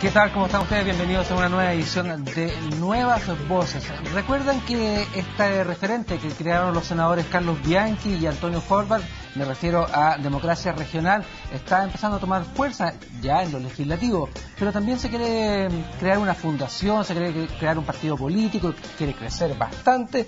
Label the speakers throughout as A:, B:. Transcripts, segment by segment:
A: ¿Qué tal? ¿Cómo están ustedes? Bienvenidos a una nueva edición de Nuevas Voces. Recuerdan que este referente que crearon los senadores Carlos Bianchi y Antonio Horvath, me refiero a Democracia Regional, está empezando a tomar fuerza ya en lo legislativo, pero también se quiere crear una fundación, se quiere crear un partido político, quiere crecer bastante,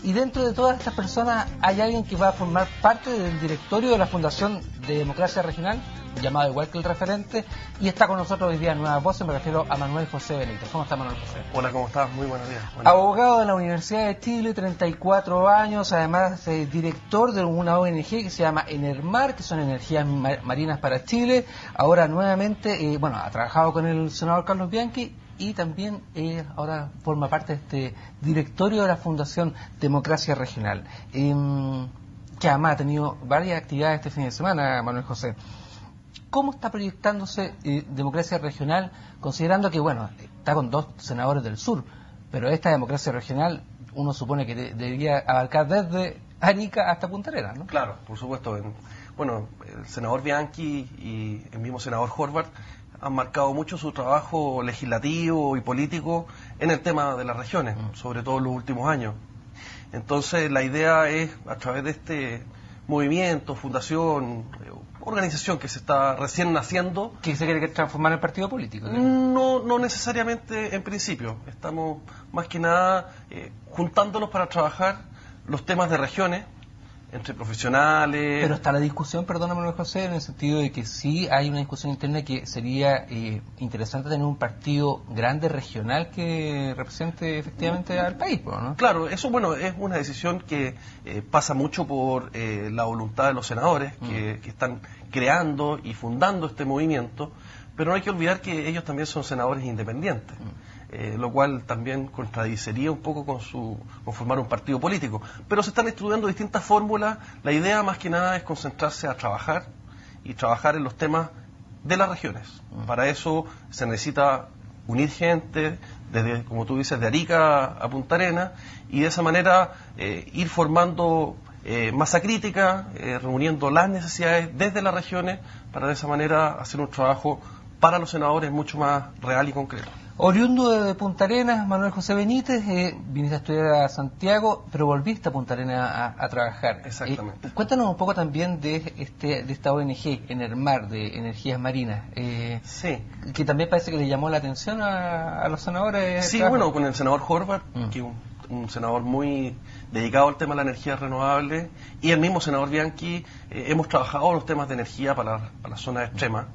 A: y dentro de todas estas personas hay alguien que va a formar parte del directorio de la Fundación de Democracia Regional, llamado igual que el referente, y está con nosotros hoy día en Nuevas Voces. Me refiero a Manuel José Benítez. ¿Cómo está, Manuel José?
B: Hola, ¿cómo estás? Muy buenos días.
A: Abogado de la Universidad de Chile, 34 años, además director de una ONG que se llama Enermar, que son Energías Marinas para Chile. Ahora nuevamente, ha trabajado con el senador Carlos Bianchi y también ahora forma parte de este directorio de la Fundación Democracia Regional, que además ha tenido varias actividades este fin de semana, Manuel José. ¿Cómo está proyectándose Democracia Regional, considerando que, está con 2 senadores del sur, pero esta Democracia Regional uno supone que debería abarcar desde Arica hasta Punta Arenas, ¿no?
B: Claro, por supuesto. El senador Bianchi y el mismo senador Horvath han marcado mucho su trabajo legislativo y político en el tema de las regiones, sobre todo en los últimos años. Entonces, la idea es, a través de este movimiento, fundación, organización que se está recién naciendo...
A: ¿Que se quiere transformar en partido político?
B: No necesariamente en principio. Estamos más que nada juntándonos para trabajar los temas de regiones entre profesionales.
A: Pero está la discusión, perdóname José, en el sentido de que sí hay una discusión interna que sería interesante tener un partido grande regional que represente efectivamente al país, ¿no?
B: Claro, eso es una decisión que pasa mucho por la voluntad de los senadores que están creando y fundando este movimiento, pero no hay que olvidar que ellos también son senadores independientes. Lo cual también contradiciría un poco con formar un partido político. Pero se están estudiando distintas fórmulas. La idea más que nada es concentrarse a trabajar y trabajar en los temas de las regiones. Para eso se necesita unir gente, desde, como tú dices, de Arica a Punta Arenas, y de esa manera ir formando masa crítica, reuniendo las necesidades desde las regiones, para de esa manera hacer un trabajo para los senadores mucho más real y concreto.
A: Oriundo de Punta Arenas, Manuel José Benítez, viniste a estudiar a Santiago, pero volviste a Punta Arenas a trabajar.
B: Exactamente.
A: Cuéntanos un poco también de esta ONG, Enermar, de Energías Marinas,
B: sí,
A: que también parece que le llamó la atención a los senadores.
B: Sí, con el senador Horvath, que es un senador muy dedicado al tema de la energía renovable, y el mismo senador Bianchi, hemos trabajado los temas de energía para la zona extrema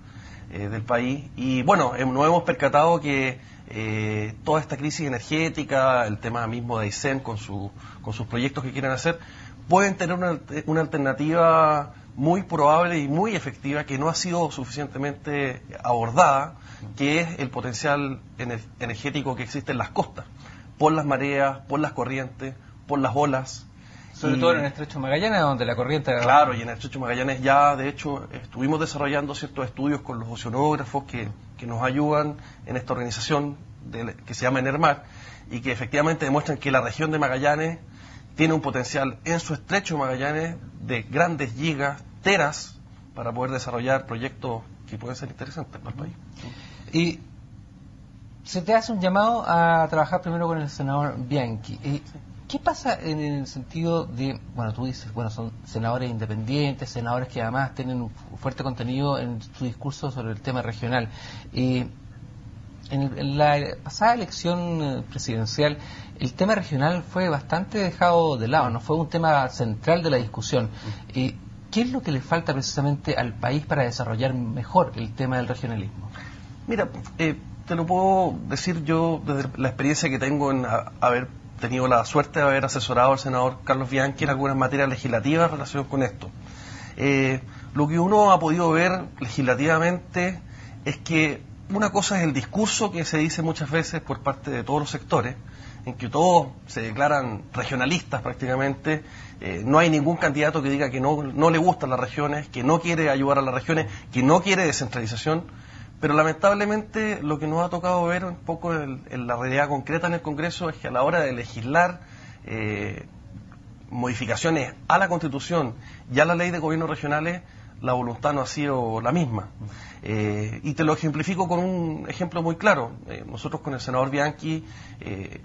B: del país, y nos hemos percatado que toda esta crisis energética, el tema mismo de Aysén con sus proyectos que quieren hacer, pueden tener una alternativa muy probable y muy efectiva que no ha sido suficientemente abordada, que es el potencial energético que existe en las costas, por las mareas, por las corrientes, por las olas.
A: Sobre todo en el Estrecho Magallanes, donde la corriente...
B: Claro, y en el Estrecho Magallanes ya, de hecho, estuvimos desarrollando ciertos estudios con los oceanógrafos que nos ayudan en esta organización que se llama Enermar, y que efectivamente demuestran que la región de Magallanes tiene un potencial en su Estrecho Magallanes de grandes gigas, teras, para poder desarrollar proyectos que pueden ser interesantes para el país.
A: Y se te hace un llamado a trabajar primero con el senador Bianchi. ¿Qué pasa en el sentido de, tú dices, son senadores independientes, senadores que además tienen un fuerte contenido en su discurso sobre el tema regional? En la pasada elección presidencial, el tema regional fue bastante dejado de lado, no fue un tema central de la discusión. ¿Qué es lo que le falta precisamente al país para desarrollar mejor el tema del regionalismo?
B: Mira, te lo puedo decir yo desde la experiencia que tengo en haber tenido la suerte de haber asesorado al senador Carlos Bianchi en algunas materias legislativas en relación con esto. Lo que uno ha podido ver legislativamente es que una cosa es el discurso que se dice muchas veces por parte de todos los sectores, en que todos se declaran regionalistas prácticamente. No hay ningún candidato que diga que no le gustan las regiones, que no quiere ayudar a las regiones, que no quiere descentralización. Pero lamentablemente lo que nos ha tocado ver un poco en la realidad concreta en el Congreso es que a la hora de legislar modificaciones a la Constitución y a la Ley de Gobiernos Regionales, la voluntad no ha sido la misma. Y te lo ejemplifico con un ejemplo muy claro. Nosotros con el senador Bianchi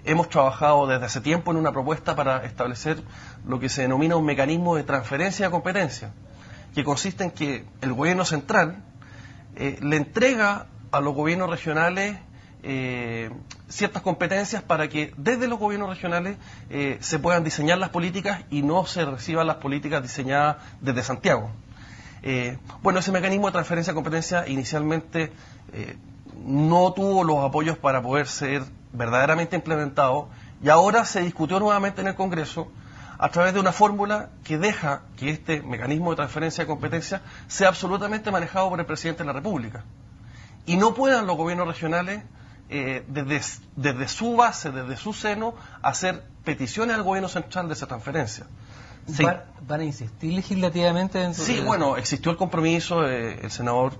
B: hemos trabajado desde hace tiempo en una propuesta para establecer lo que se denomina un mecanismo de transferencia de competencia, que consiste en que el gobierno central le entrega a los gobiernos regionales ciertas competencias para que desde los gobiernos regionales se puedan diseñar las políticas y no se reciban las políticas diseñadas desde Santiago. Bueno, ese mecanismo de transferencia de competencia inicialmente no tuvo los apoyos para poder ser verdaderamente implementado, y ahora se discutió nuevamente en el Congreso a través de una fórmula que deja que este mecanismo de transferencia de competencia sea absolutamente manejado por el presidente de la República, y no puedan los gobiernos regionales desde su base, desde su seno, hacer peticiones al gobierno central de esa transferencia.
A: Sí. ¿Van a insistir legislativamente en
B: Sí, bueno, existió el compromiso, el senador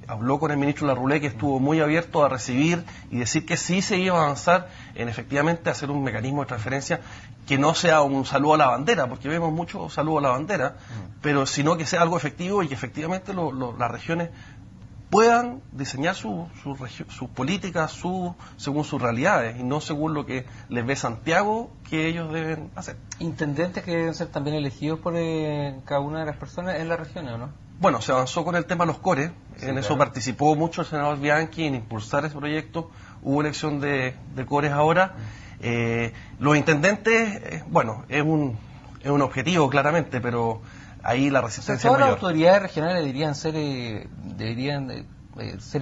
B: habló con el ministro Larroulé, que estuvo muy abierto a recibir y decir que sí se iba a avanzar en efectivamente hacer un mecanismo de transferencia que no sea un saludo a la bandera, porque vemos mucho saludo a la bandera, pero sino que sea algo efectivo y que efectivamente las regiones puedan diseñar sus políticas según sus realidades y no según lo que les ve Santiago que ellos deben hacer.
A: ¿Intendentes que deben ser también elegidos por cada una de las personas en la región, o no?
B: Bueno, se avanzó con el tema de los cores, sí, en eso participó mucho el senador Bianchi en impulsar ese proyecto, hubo elección de cores ahora. Los intendentes, bueno, es un objetivo claramente, pero ahí la resistencia es mayor.
A: Todas las autoridades regionales deberían ser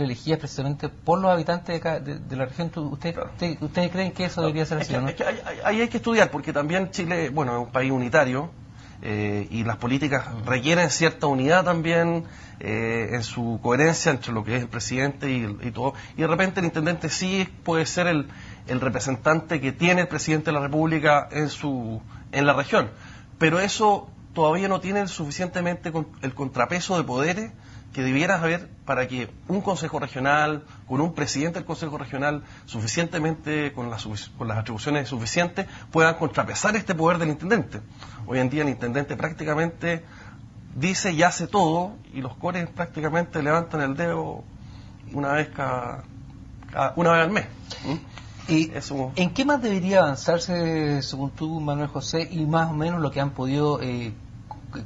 A: elegidas precisamente por los habitantes de la región. ¿Ustedes creen que eso debería ser así, o no?
B: Ahí hay que estudiar, porque también Chile, bueno, es un país unitario, y las políticas requieren cierta unidad también en su coherencia entre lo que es el presidente y todo. Y de repente el intendente sí puede ser el representante que tiene el presidente de la República en la región, pero eso todavía no tiene suficientemente el contrapeso de poderes que debiera haber para que un consejo regional, con un presidente del consejo regional suficientemente, con las atribuciones suficientes, puedan contrapesar este poder del intendente. Hoy en día el intendente prácticamente dice y hace todo, y los cores prácticamente levantan el dedo una vez al mes.
A: ¿Y en qué más debería avanzarse, según tú, Manuel José, y más o menos lo que han podido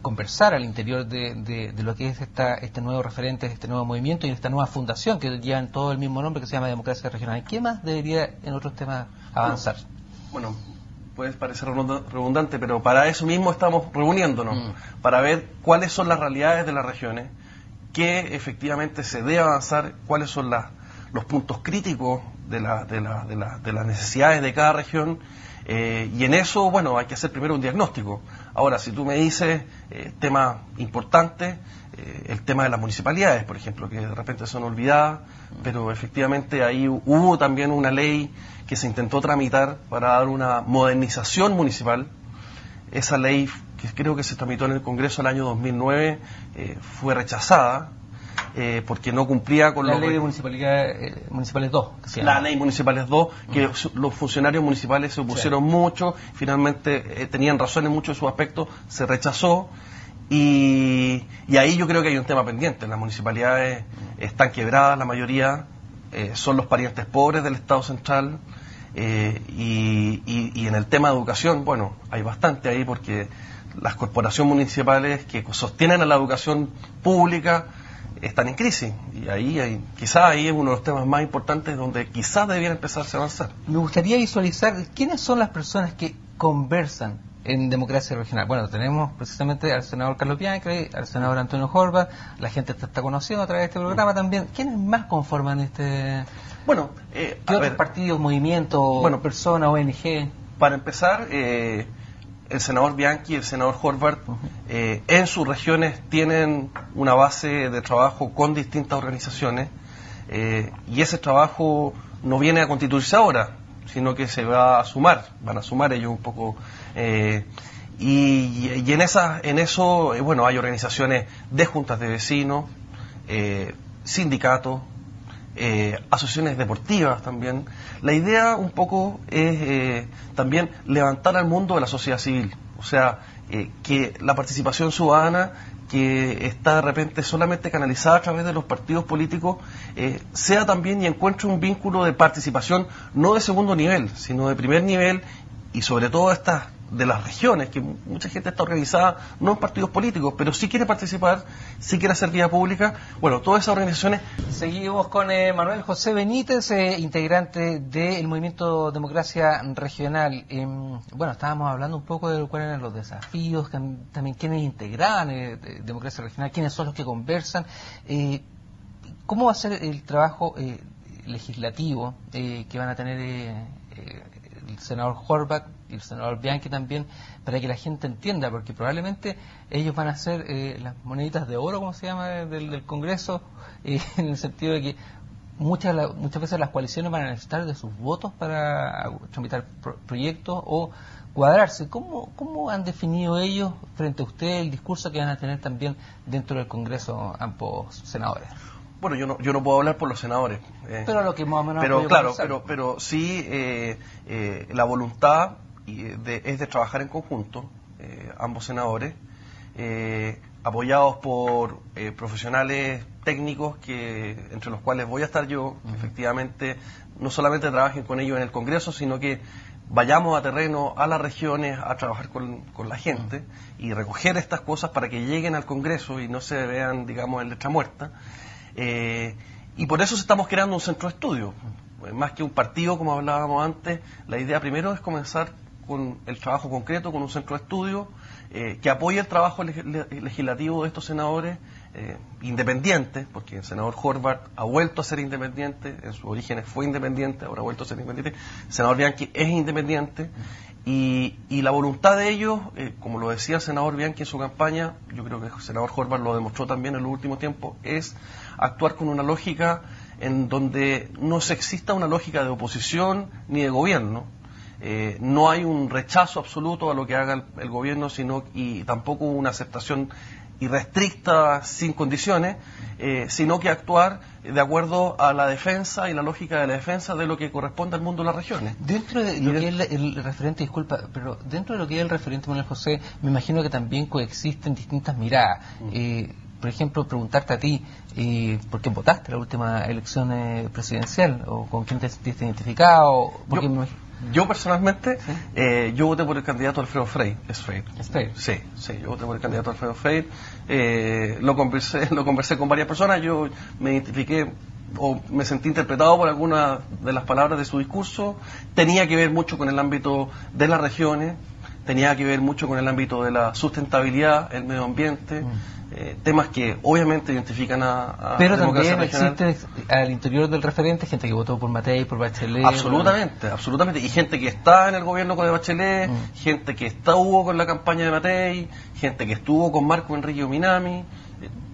A: conversar al interior de lo que es este nuevo referente, este nuevo movimiento y esta nueva fundación que llevan todo el mismo nombre, que se llama Democracia Regional? ¿Qué más debería en otros temas avanzar?
B: Bueno, puede parecer redundante, pero para eso mismo estamos reuniéndonos, para ver cuáles son las realidades de las regiones, qué efectivamente se debe avanzar, cuáles son los puntos críticos de las necesidades de cada región, y en eso, bueno, hay que hacer primero un diagnóstico. Ahora, si tú me dices temas importantes, el tema de las municipalidades, por ejemplo, que de repente son olvidadas, pero efectivamente ahí hubo también una ley que se intentó tramitar para dar una modernización municipal. Esa ley, que creo que se tramitó en el Congreso el año 2009, fue rechazada porque no cumplía con
A: la ley de municipales 2.
B: La ley municipales 2, que los funcionarios municipales se opusieron mucho, finalmente tenían razón en muchos de sus aspectos, se rechazó. Y ahí yo creo que hay un tema pendiente. Las municipalidades están quebradas, la mayoría son los parientes pobres del Estado central, y en el tema de educación, bueno, hay bastante ahí, porque las corporaciones municipales que sostienen a la educación pública están en crisis, y quizás ahí es uno de los temas más importantes donde quizás debiera empezarse a avanzar.
A: Me gustaría visualizar quiénes son las personas que conversan en Democracia Regional. Bueno, tenemos precisamente al senador Carlos Bianchi, al senador Antonio Horvath, la gente está conociendo a través de este programa también. ¿Quiénes más conforman este?
B: Bueno,
A: ¿qué otros partidos, movimientos, personas, ONG?
B: Para empezar, el senador Bianchi y el senador Horvath en sus regiones tienen una base de trabajo con distintas organizaciones, y ese trabajo no viene a constituirse ahora, sino que se va a sumar, van a sumar ellos un poco, y en eso, bueno, hay organizaciones de juntas de vecinos, sindicatos, asociaciones deportivas también. La idea un poco es también levantar al mundo de la sociedad civil, o sea, que la participación ciudadana que está de repente solamente canalizada a través de los partidos políticos, sea también y encuentre un vínculo de participación, no de segundo nivel, sino de primer nivel, y sobre todo estas de las regiones, que mucha gente está organizada no en partidos políticos, pero sí quiere participar, sí quiere hacer vida pública. Bueno, todas esas organizaciones.
A: Seguimos con Manuel José Benítez, integrante del Movimiento Democracia Regional. Bueno, estábamos hablando un poco de cuáles eran los desafíos, también quiénes integraban Democracia Regional, quiénes son los que conversan. ¿Cómo va a ser el trabajo legislativo que van a tener el senador Horvath y el senador Bianchi también, para que la gente entienda? Porque probablemente ellos van a ser las moneditas de oro, como se llama, del Congreso, en el sentido de que muchas veces las coaliciones van a necesitar de sus votos para tramitar proyectos o cuadrarse. ¿Cómo han definido ellos frente a usted el discurso que van a tener también dentro del Congreso ambos senadores?
B: Bueno, yo no puedo hablar por los senadores.
A: Pero lo que más o menos...
B: Pero claro, pero sí la voluntad es de trabajar en conjunto, ambos senadores, apoyados por profesionales técnicos, entre los cuales voy a estar yo, que efectivamente no solamente trabajen con ellos en el Congreso, sino que vayamos a terreno, a las regiones, a trabajar con la gente y recoger estas cosas para que lleguen al Congreso y no se vean, digamos, en letra muerta. Y por eso estamos creando un centro de estudio. Más que un partido, como hablábamos antes, la idea primero es comenzar con el trabajo concreto, con un centro de estudio que apoye el trabajo legislativo de estos senadores independientes, porque el senador Horvath ha vuelto a ser independiente, en sus orígenes fue independiente, ahora ha vuelto a ser independiente, el senador Bianchi es independiente, y la voluntad de ellos, como lo decía el senador Bianchi en su campaña, yo creo que el senador Horvath lo demostró también en los últimos tiempos, es actuar con una lógica en donde no se exista una lógica de oposición ni de gobierno. No hay un rechazo absoluto a lo que haga el gobierno, y tampoco una aceptación irrestricta, sin condiciones, sino que actuar de acuerdo a la defensa y la lógica de la defensa de lo que corresponde al mundo de las regiones.
A: Dentro de lo que es el referente, disculpa, pero dentro de lo que es el referente, Manuel José, me imagino que también coexisten distintas miradas. Por ejemplo, preguntarte a ti, ¿por quién votaste la última elección presidencial? ¿O con quién te sentiste identificado?
B: Yo personalmente, yo voté por el candidato Alfredo Frey. Sí, yo voté por el candidato Alfredo Frey. Lo conversé con varias personas. Yo me identifiqué o me sentí interpretado por algunas de las palabras de su discurso. Tenía que ver mucho con el ámbito de las regiones, tenía que ver mucho con el ámbito de la sustentabilidad, el medio ambiente. Temas que obviamente identifican a
A: pero también existe al interior del referente gente que votó por Matei, por Bachelet.
B: Absolutamente, y gente que está en el gobierno con Bachelet, gente que estuvo con la campaña de Matei, gente que estuvo con Marco Enrique Minami,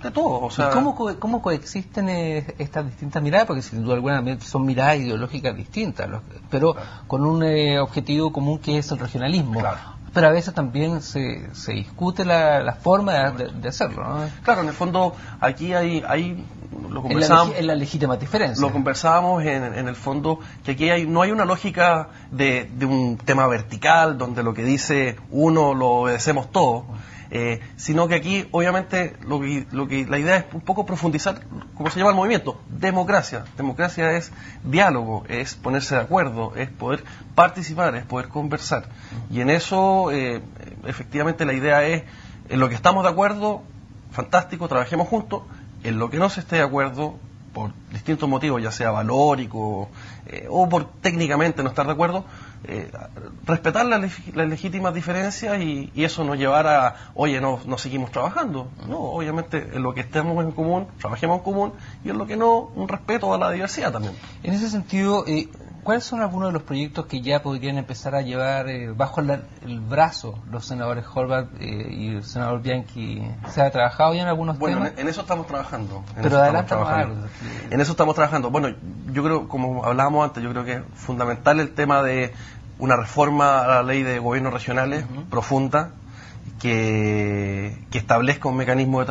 B: de todo. O sea,
A: ¿y cómo coexisten estas distintas miradas? Porque sin duda alguna son miradas ideológicas distintas, pero con un objetivo común que es el regionalismo. Claro. Pero a veces también se discute la forma de hacerlo, ¿no?
B: Claro, en el fondo aquí hay lo conversábamos,
A: en la legítima diferencia.
B: Lo conversábamos en el fondo, que aquí no hay una lógica de un tema vertical donde lo que dice uno lo obedecemos todos, sino que aquí obviamente lo que la idea es un poco profundizar, como se llama el movimiento, democracia. Democracia es diálogo, es ponerse de acuerdo, es poder participar, es poder conversar. Y en eso efectivamente la idea es, en lo que estamos de acuerdo, fantástico, trabajemos juntos. En lo que no se esté de acuerdo, por distintos motivos, ya sea valórico o por técnicamente no estar de acuerdo, respetar las legítimas diferencias y eso nos llevará a, oye, no seguimos trabajando. No, obviamente en lo que estemos en común, trabajemos en común, y en lo que no, un respeto a la diversidad también.
A: En ese sentido, ¿cuáles son algunos de los proyectos que ya podrían empezar a llevar bajo el brazo los senadores Horvath y el senador Bianchi? ¿Se ha trabajado ya en algunos temas?
B: Bueno, en eso estamos trabajando.
A: Pero adelante.
B: En eso estamos trabajando. Bueno, yo creo, como hablábamos antes, yo creo que es fundamental el tema de una reforma a la ley de gobiernos regionales profunda, que establezca un mecanismo de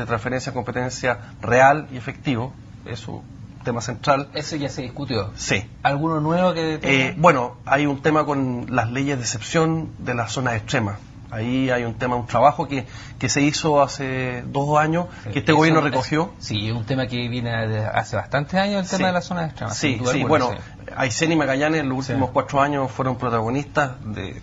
B: transferencia de competencia real y efectivo. Eso, tema central.
A: ¿Eso ya se discutió?
B: Sí.
A: ¿Alguno nuevo que
B: bueno, hay un tema con las leyes de excepción de las zonas extremas, Ahí hay un tema, un trabajo que se hizo hace 2 años,
A: Sí,
B: que este gobierno recogió.
A: Sí, es un tema que viene de hace bastantes años, el tema de las zonas extremas.
B: Sí, bueno, Aysén y Magallanes en los últimos 4 años fueron protagonistas de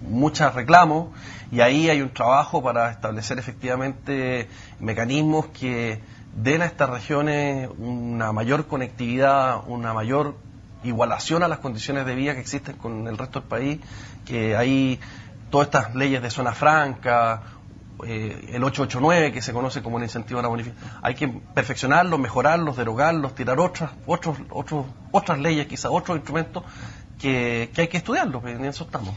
B: muchos reclamos, y ahí hay un trabajo para establecer efectivamente mecanismos que den a estas regiones una mayor conectividad, una mayor igualación a las condiciones de vida que existen con el resto del país, que hay todas estas leyes de zona franca, el 889 que se conoce como el incentivo a la bonificación, hay que perfeccionarlos, mejorarlos, derogarlos, tirar otras leyes, quizás otros instrumentos que hay que estudiarlos, en eso estamos.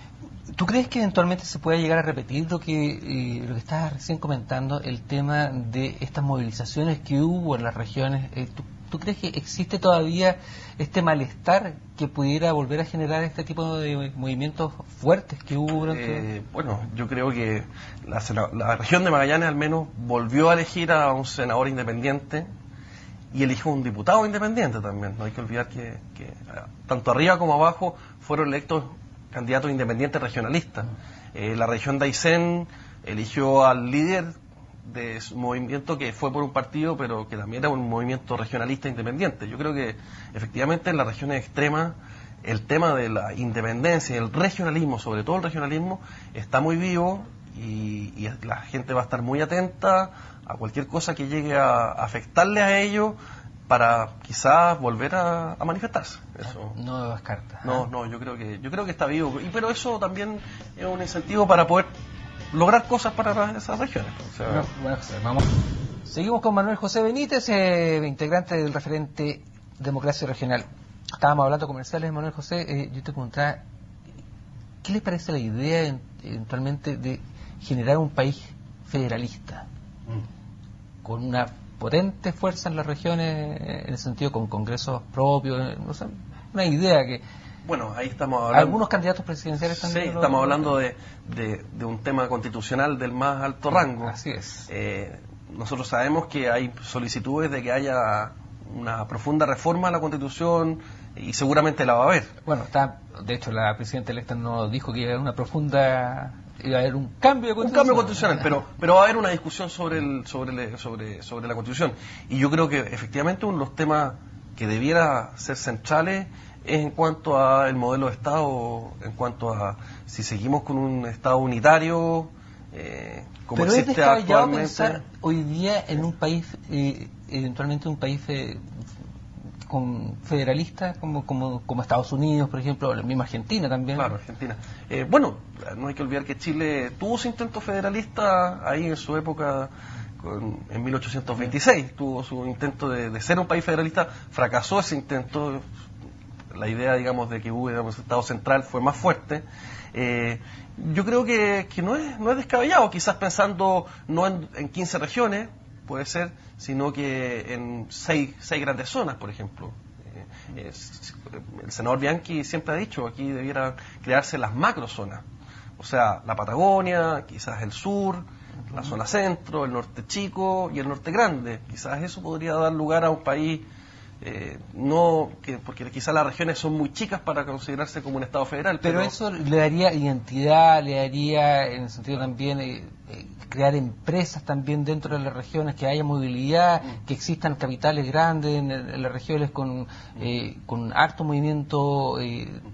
A: ¿Tú crees que eventualmente se pueda llegar a repetir lo que estabas recién comentando, el tema de estas movilizaciones que hubo en las regiones? ¿Tú crees que existe todavía este malestar que pudiera volver a generar este tipo de movimientos fuertes que hubo durante...?
B: Bueno, yo creo que la región de Magallanes al menos volvió a elegir a un senador independiente y eligió un diputado independiente también. No hay que olvidar que tanto arriba como abajo fueron electos candidatos independientes regionalistas. La región de Aysén eligió al líder de su movimiento, que fue por un partido, pero que también era un movimiento regionalista independiente. Yo creo que efectivamente en las regiones extremas el tema de la independencia y el regionalismo, sobre todo el regionalismo, está muy vivo, y la gente va a estar muy atenta a cualquier cosa que llegue a afectarle a ellos, para quizás volver a manifestarse. Eso.
A: No lo descarta.
B: No, yo creo que está vivo, pero eso también es un incentivo para poder lograr cosas para esas regiones. O sea,
A: bueno, vamos. Seguimos con Manuel José Benítez, integrante del referente Democracia Regional. Estábamos hablando comerciales, Manuel José. Yo te preguntaba, ¿qué le parece la idea eventualmente de generar un país federalista con una potente fuerza en las regiones, en el sentido con congresos propios? No sé, una idea que...
B: Bueno, ahí estamos hablando...
A: Algunos candidatos presidenciales también...
B: Sí, estamos hablando de un tema constitucional del más alto rango.
A: Así es.
B: Nosotros sabemos que hay solicitudes de que haya una profunda reforma a la Constitución, y seguramente la va a haber.
A: Bueno, de hecho la presidenta electa nos dijo que iba a haber una profunda... iba a haber un cambio
B: constitucional, pero va a haber una discusión sobre la Constitución. Y yo creo que efectivamente uno de los temas que debiera ser centrales es en cuanto a el modelo de Estado, en cuanto a si seguimos con un Estado unitario, como
A: pero
B: existe
A: es descabellado
B: actualmente.
A: Pensar hoy día en un país, eventualmente un país con federalista como Estados Unidos, por ejemplo, la misma Argentina también.
B: Claro, Argentina. Bueno, no hay que olvidar que Chile tuvo su intento federalista ahí en su época, en 1826, tuvo su intento de ser un país federalista, fracasó ese intento. La idea, digamos, de que hubo un Estado central fue más fuerte. Yo creo que no es descabellado, quizás pensando no en 15 regiones, puede ser, sino que en 6 grandes zonas, por ejemplo. El senador Bianchi siempre ha dicho, aquí debieran crearse las macrozonas, o sea, la Patagonia, quizás el sur, la zona centro, el norte chico y el norte grande. Quizás eso podría dar lugar a un país, porque quizás las regiones son muy chicas para considerarse como un Estado federal.
A: Pero eso le daría identidad, le daría, en el sentido también, crear empresas también dentro de las regiones, que haya movilidad, que existan capitales grandes en las regiones con harto movimiento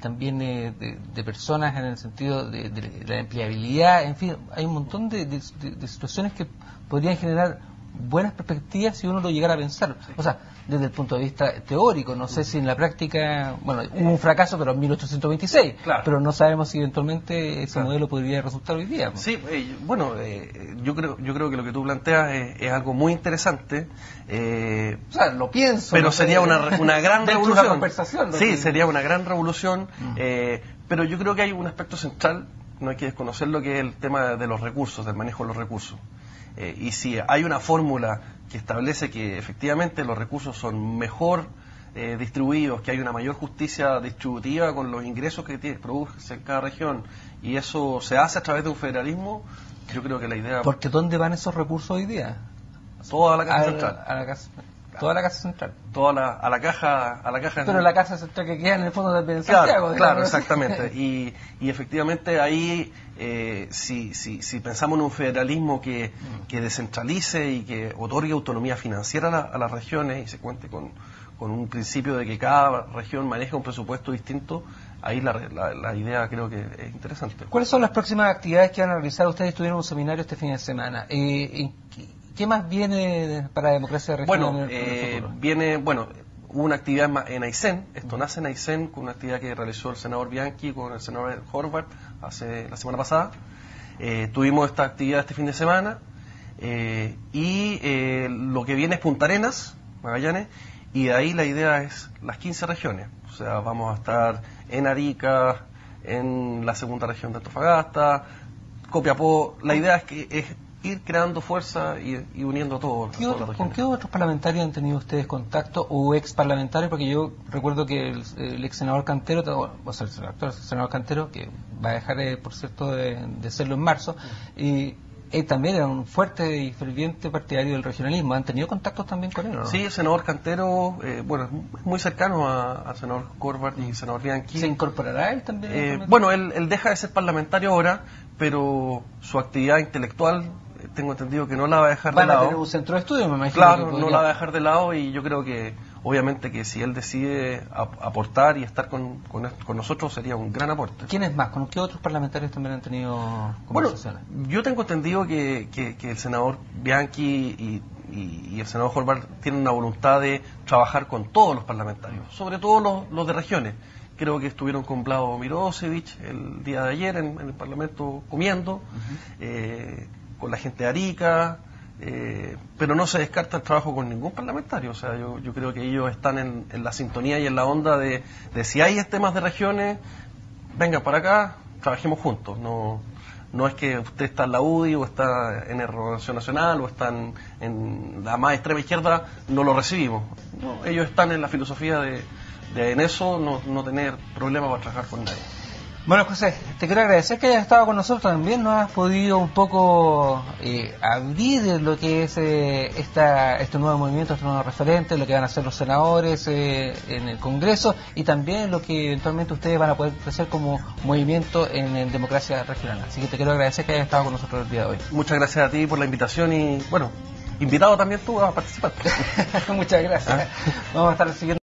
A: también de personas, en el sentido de la empleabilidad. En fin, hay un montón de situaciones que podrían generar buenas perspectivas si uno lo llegara a pensar. O sea, desde el punto de vista teórico, no sé si en la práctica, bueno, hubo un fracaso, pero en 1826,
B: claro.
A: Pero no sabemos si eventualmente ese modelo podría resultar hoy día.
B: Sí, bueno, yo creo que lo que tú planteas es algo muy interesante.
A: O sea, lo pienso.
B: Pero sería una gran revolución.
A: Una conversación,
B: sí, sería una gran revolución, pero yo creo que hay un aspecto central, no hay que desconocer, lo que es el tema de los recursos, del manejo de los recursos. Y si hay una fórmula que establece que efectivamente los recursos son mejor distribuidos, que hay una mayor justicia distributiva con los ingresos que produce cada región, y eso se hace a través de un federalismo, yo creo que la idea...
A: Porque ¿dónde van esos recursos hoy día?
B: Toda la casa central.
A: A la casa. Toda la Casa Central.
B: A la caja.
A: Pero la Casa Central que queda en el fondo también en
B: Claro,
A: Santiago.
B: claro, exactamente. Y efectivamente ahí, si pensamos en un federalismo que descentralice y que otorgue autonomía financiera a las regiones y se cuente con un principio de que cada región maneja un presupuesto distinto, ahí la idea creo que es interesante.
A: ¿Cuáles son las próximas actividades que van a realizar? Ustedes tuvieron un seminario este fin de semana. ¿Qué más viene para democracia regional?
B: Bueno, hubo una actividad en Aysén, esto nace en Aysén, con una actividad que realizó el senador Bianchi con el senador Horvath la semana pasada. Tuvimos esta actividad este fin de semana y lo que viene es Punta Arenas, Magallanes, y de ahí la idea es las 15 regiones. O sea, vamos a estar en Arica, en la segunda región de Antofagasta, Copiapó. La idea es ir creando fuerza y uniendo todo.
A: ¿Con qué otros parlamentarios han tenido ustedes contacto o ex parlamentarios? Porque yo recuerdo que el ex senador Cantero, o sea, el senador Cantero, que va a dejar, por cierto, de serlo en marzo, y él también era un fuerte y ferviente partidario del regionalismo. ¿Han tenido contactos también con él, o no?
B: Sí, el senador Cantero, es muy cercano al senador Horvath y al senador Bianchi.
A: ¿Se incorporará él también?
B: Él deja de ser parlamentario ahora, pero su actividad intelectual tengo entendido que no la va a dejar de lado.
A: Van a tener un centro de estudio, me imagino.
B: Claro, no la va a dejar de lado, y yo creo que, obviamente, que si él decide aportar y estar con nosotros, sería un gran aporte.
A: ¿Quiénes más? ¿Con qué otros parlamentarios también han tenido conversaciones?
B: Bueno, yo tengo entendido que el senador Bianchi y el senador Horvath tienen una voluntad de trabajar con todos los parlamentarios, sobre todo los de regiones. Creo que estuvieron con Vlado Mirosevic el día de ayer en el Parlamento comiendo, con la gente de Arica, pero no se descarta el trabajo con ningún parlamentario. O sea, yo creo que ellos están en la sintonía y en la onda de si hay temas de regiones, vengan para acá, trabajemos juntos. No es que usted está en la UDI o está en el Renovación Nacional o están en la más extrema izquierda, no lo recibimos. No, ellos están en la filosofía de en eso no tener problemas para trabajar con nadie.
A: Bueno, José, te quiero agradecer que hayas estado con nosotros también. Nos has podido un poco abrir lo que es este nuevo movimiento, este nuevo referente, lo que van a hacer los senadores en el Congreso y también lo que eventualmente ustedes van a poder crecer como movimiento en democracia regional. Así que te quiero agradecer que hayas estado con nosotros el día de hoy.
B: Muchas gracias a ti por la invitación y, bueno, invitado también tú a participar.
A: Muchas gracias. Vamos a estar siguiendo.